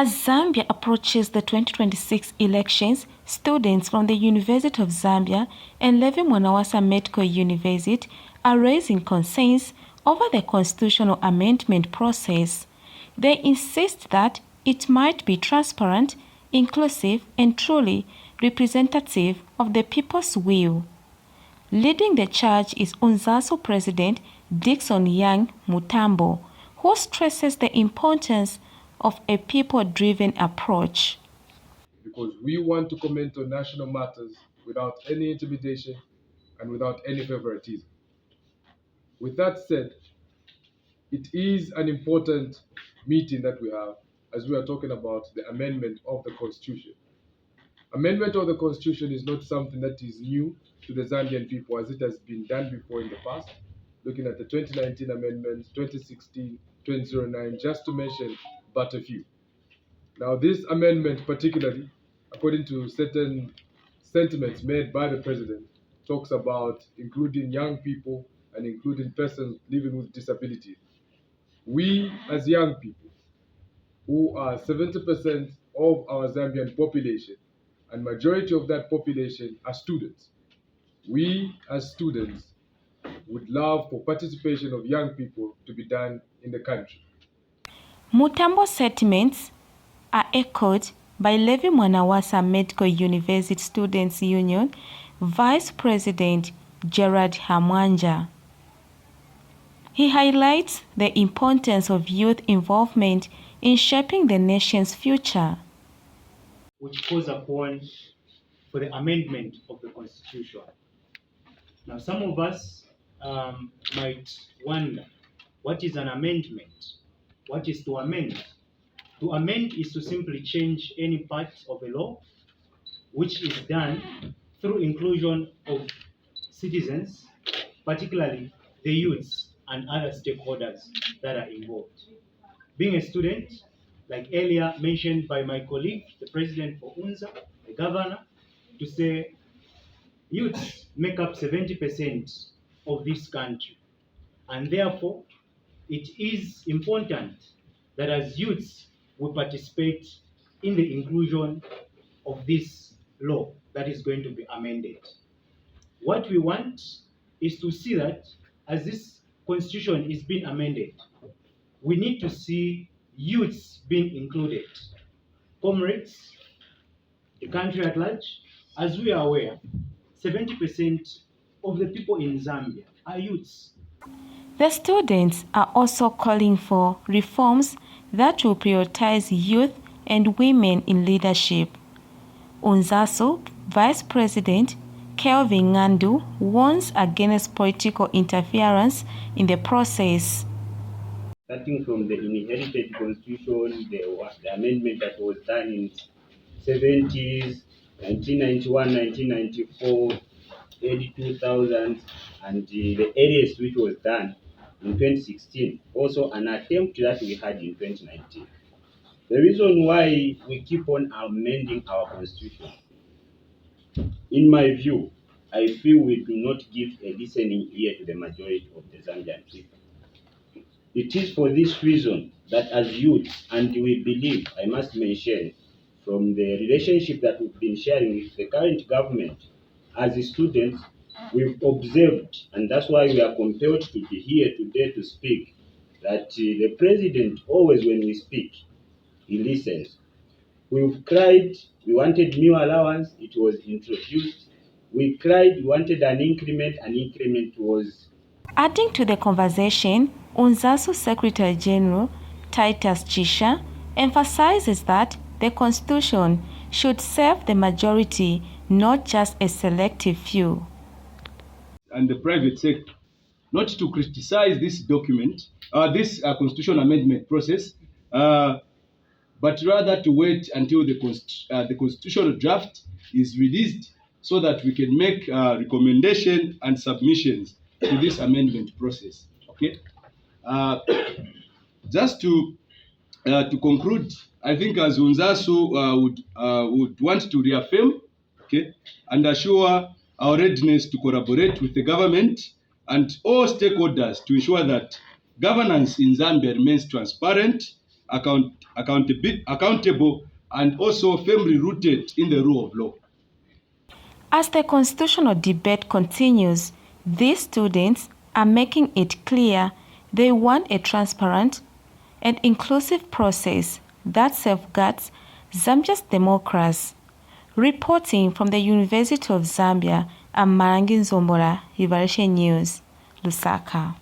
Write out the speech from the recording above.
As Zambia approaches the 2026 elections, students from the University of Zambia and Levy Mwanawasa Medical University are raising concerns over the constitutional amendment process. They insist that it might be transparent, inclusive, and truly representative of the people's will. Leading the charge is UNZASO President Dickson Young Mutambo, who stresses the importance of a people-driven approach. Because we want to comment on national matters without any intimidation and without any favoritism. With that said, it is an important meeting that we have as we are talking about the amendment of the Constitution. Amendment of the Constitution is not something that is new to the Zambian people as it has been done before in the past, looking at the 2019 amendments, 2016, 2009, just to mention but a few. Now, this amendment particularly, according to certain sentiments made by the president, talks about including young people and including persons living with disabilities. We, as young people, who are 70% of our Zambian population, and majority of that population are students. We, as students, would love for participation of young people to be done in the country. Mutambo's sentiments are echoed by Levy Mwanawasa Medical University Students Union Vice President Gerard Hamwanja. He highlights the importance of youth involvement in shaping the nation's future, which calls upon for the amendment of the Constitution. Now, some of us might wonder, what is an amendment? What is to amend? To amend is to simply change any part of a law, which is done through inclusion of citizens, particularly the youths and other stakeholders that are involved. Being a student, like earlier mentioned by my colleague, the president for UNZA, the governor, to say youths make up 70% of this country. And therefore, it is important that as youths, we participate in the inclusion of this law that is going to be amended. What we want is to see that as this constitution is being amended, we need to see youths being included. Comrades, the country at large, as we are aware, 70% of the people in Zambia are youths. The students are also calling for reforms that will prioritize youth and women in leadership. UNZASO Vice President Kelvin Ngandu warns against political interference in the process. Starting from the inherited constitution, the amendment that was done in 70s, 1991, 1994, early 2000s, and the earliest which was done in 2016, also an attempt that we had in 2019. The reason why we keep on amending our constitution, in my view, I feel we do not give a listening ear to the majority of the Zambian people. It is for this reason that as youth, and we believe, I must mention, from the relationship that we've been sharing with the current government, as students, we've observed, and that's why we are compelled to be here today to speak, that the president, always when we speak, he listens. We've cried, we wanted new allowance, it was introduced. We cried, we wanted an increment was. Adding to the conversation, UNZASO Secretary General Titus Chisha emphasizes that the Constitution should serve the majority, not just a selective few. And the private sector, not to criticize this document, this constitutional amendment process, but rather to wait until the constitutional draft is released so that we can make recommendations and submissions to this amendment process. Okay. Just to conclude, I think as UNZASO would want to reaffirm, okay, and assure our readiness to collaborate with the government and all stakeholders to ensure that governance in Zambia remains transparent, accountable, and also firmly rooted in the rule of law. As the constitutional debate continues, these students are making it clear they want a transparent and inclusive process that safeguards Zambia's democracy. Reporting from the University of Zambia, I'm Malangi Nzombola, Liberation News, Lusaka.